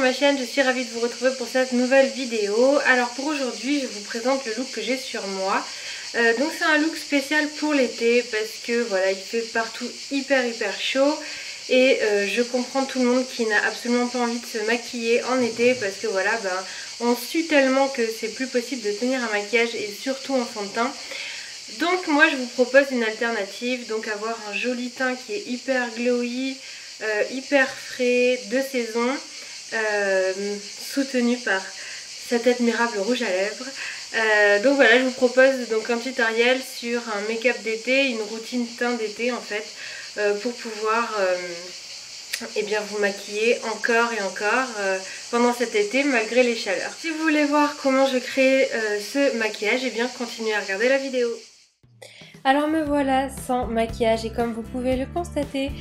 ma chaîne, je suis ravie de vous retrouver pour cette nouvelle vidéo. Alors pour aujourd'hui je vous présente le look que j'ai sur moi. Donc c'est un look spécial pour l'été parce que voilà, il fait partout hyper chaud. Et je comprends tout le monde qui n'a absolument pas envie de se maquiller en été parce que voilà, on sue tellement que c'est plus possible de tenir un maquillage et surtout en fond de teint. Donc moi je vous propose une alternative, donc avoir un joli teint qui est hyper glowy, hyper frais, de saison, soutenu par cette admirable rouge à lèvres. Donc voilà, je vous propose donc un tutoriel sur un make-up d'été, une routine teint d'été en fait, pour pouvoir eh bien, vous maquiller encore et encore pendant cet été malgré les chaleurs. Si vous voulez voir comment je crée ce maquillage, eh bien continuez à regarder la vidéo. Alors me voilà sans maquillage et comme vous pouvez le constater,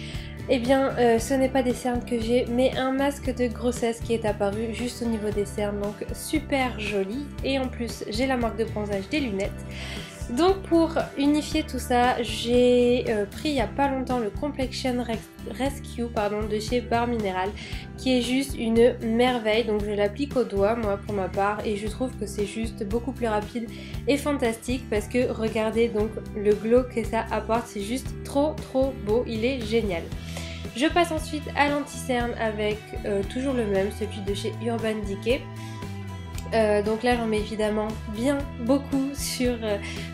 eh bien ce n'est pas des cernes que j'ai mais un masque de grossesse qui est apparu juste au niveau des cernes, donc super joli, et en plus j'ai la marque de bronzage des lunettes. Donc pour unifier tout ça, j'ai pris il n'y a pas longtemps le Complexion Rescue de chez Barre Minéral, qui est juste une merveille. Donc je l'applique au doigt moi pour ma part et je trouve que c'est juste beaucoup plus rapide et fantastique parce que regardez donc le glow que ça apporte, c'est juste trop beau, il est génial. Je passe ensuite à l'anti-cerne avec toujours le même, celui de chez Urban Decay. Donc là j'en mets évidemment beaucoup sur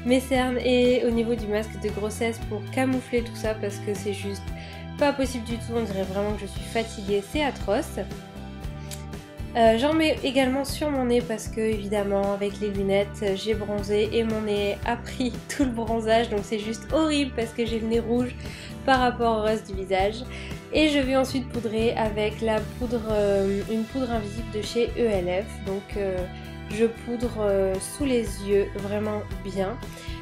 mes cernes et au niveau du masque de grossesse pour camoufler tout ça parce que c'est juste pas possible du tout, on dirait vraiment que je suis fatiguée, c'est atroce. J'en mets également sur mon nez parce que évidemment avec les lunettes j'ai bronzé et mon nez a pris tout le bronzage, donc c'est juste horrible parce que j'ai le nez rouge par rapport au reste du visage. Et je vais ensuite poudrer avec la poudre, une poudre invisible de chez ELF. Donc je poudre sous les yeux vraiment bien.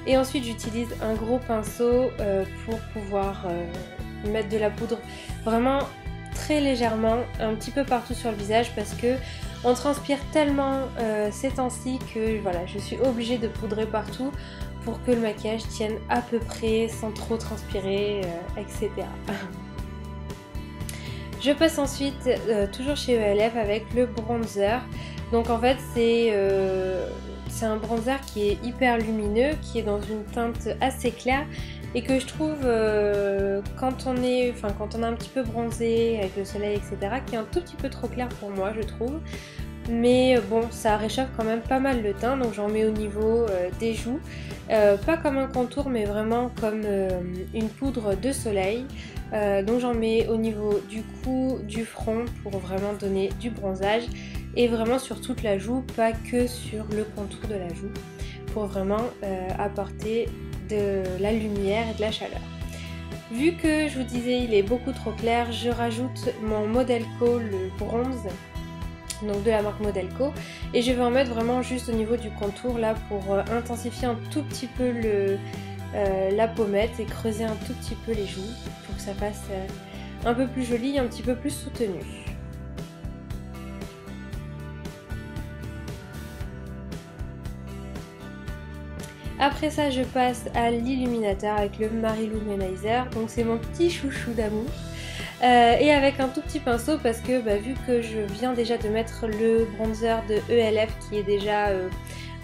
Et ensuite j'utilise un gros pinceau pour pouvoir mettre de la poudre vraiment très légèrement, un petit peu partout sur le visage parce que on transpire tellement ces temps-ci que voilà, je suis obligée de poudrer partout pour que le maquillage tienne à peu près sans trop transpirer, etc. Je passe ensuite toujours chez ELF avec le bronzer. Donc en fait c'est un bronzer qui est hyper lumineux, qui est dans une teinte assez claire et que je trouve quand on a un petit peu bronzé avec le soleil, etc., qui est un tout petit peu trop clair pour moi je trouve. Mais bon, ça réchauffe quand même pas mal le teint, donc j'en mets au niveau des joues. Pas comme un contour mais vraiment comme une poudre de soleil. Donc j'en mets au niveau du cou, du front pour vraiment donner du bronzage et vraiment sur toute la joue, pas que sur le contour de la joue, pour vraiment apporter de la lumière et de la chaleur. Vu que je vous disais il est beaucoup trop clair, je rajoute mon Modelco, le bronze, donc de la marque Modelco, et je vais en mettre vraiment juste au niveau du contour là pour intensifier un tout petit peu la pommette et creuser un tout petit peu les joues pour que ça fasse un peu plus joli et un petit peu plus soutenu. Après ça je passe à l'illuminateur avec le Mary Lou Manizer, donc c'est mon petit chouchou d'amour. Et avec un tout petit pinceau parce que vu que je viens déjà de mettre le bronzer de ELF qui est déjà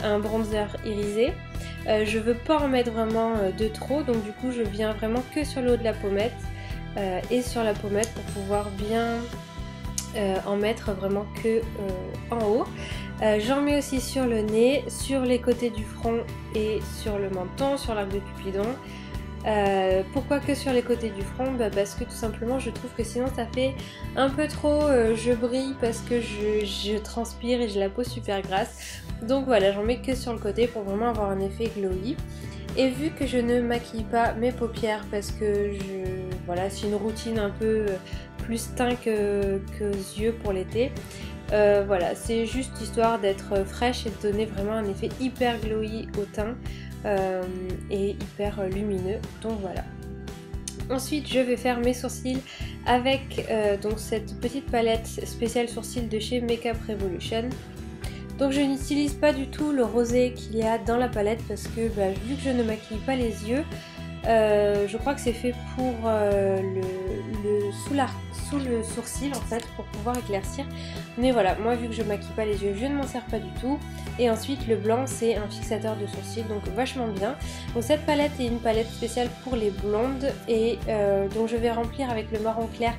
un bronzer irisé, je veux pas en mettre vraiment de trop, donc du coup je viens vraiment que sur le haut de la pommette et sur la pommette pour pouvoir bien en mettre vraiment que en haut. J'en mets aussi sur le nez, sur les côtés du front et sur le menton, sur l'arc de Cupidon. Pourquoi que sur les côtés du front? Parce que tout simplement je trouve que sinon ça fait un peu trop je brille parce que je transpire et j'ai la peau super grasse. Donc voilà, j'en mets que sur le côté pour vraiment avoir un effet glowy. Et vu que je ne maquille pas mes paupières parce que voilà, c'est une routine un peu plus teint que yeux pour l'été. Voilà, c'est juste histoire d'être fraîche et de donner vraiment un effet hyper glowy au teint. Et hyper lumineux, donc voilà. Ensuite je vais faire mes sourcils avec donc cette petite palette spéciale sourcils de chez Makeup Revolution. Donc je n'utilise pas du tout le rosé qu'il y a dans la palette parce que vu que je ne maquille pas les yeux, je crois que c'est fait pour le sous le sourcil en fait pour pouvoir éclaircir. Mais voilà, moi vu que je maquille pas les yeux, je ne m'en sers pas du tout. Et ensuite le blanc c'est un fixateur de sourcils, donc vachement bien. Donc cette palette est une palette spéciale pour les blondes et donc je vais remplir avec le marron clair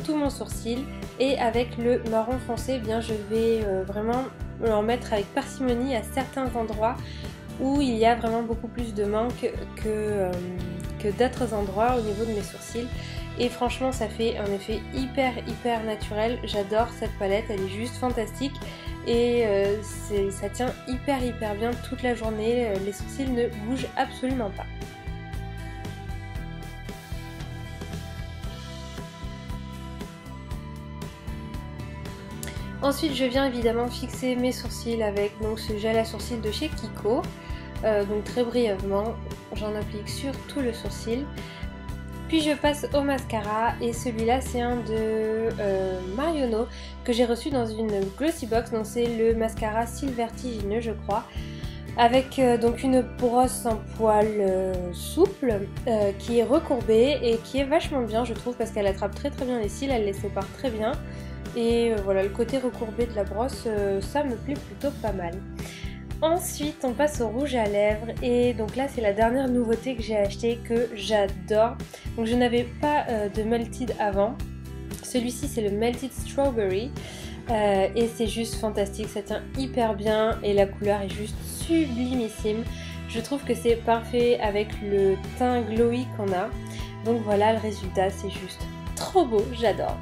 tout mon sourcil et avec le marron foncé, eh bien je vais vraiment en mettre avec parcimonie à certains endroits où il y a vraiment beaucoup plus de manque que d'autres endroits au niveau de mes sourcils. Et franchement ça fait un effet hyper naturel. J'adore cette palette, elle est juste fantastique et ça tient hyper bien toute la journée. Les sourcils ne bougent absolument pas. Ensuite je viens évidemment fixer mes sourcils avec donc ce gel à sourcils de chez Kiko. Donc très brièvement, j'en applique sur tout le sourcil. Puis je passe au mascara et celui-là c'est un de Marionneau que j'ai reçu dans une glossy box. Donc c'est le mascara cils vertigineux je crois. Avec donc une brosse en poil souple qui est recourbée et qui est vachement bien je trouve parce qu'elle attrape très bien les cils, elle les sépare très bien. Et voilà, le côté recourbé de la brosse, ça me plaît plutôt pas mal. Ensuite, on passe au rouge à lèvres. Et donc là, c'est la dernière nouveauté que j'ai acheté que j'adore. Donc je n'avais pas de Melted avant. Celui-ci, c'est le Melted Strawberry. Et c'est juste fantastique, ça tient hyper bien et la couleur est juste sublimissime. Je trouve que c'est parfait avec le teint glowy qu'on a. Donc voilà, le résultat, c'est juste trop beau, j'adore.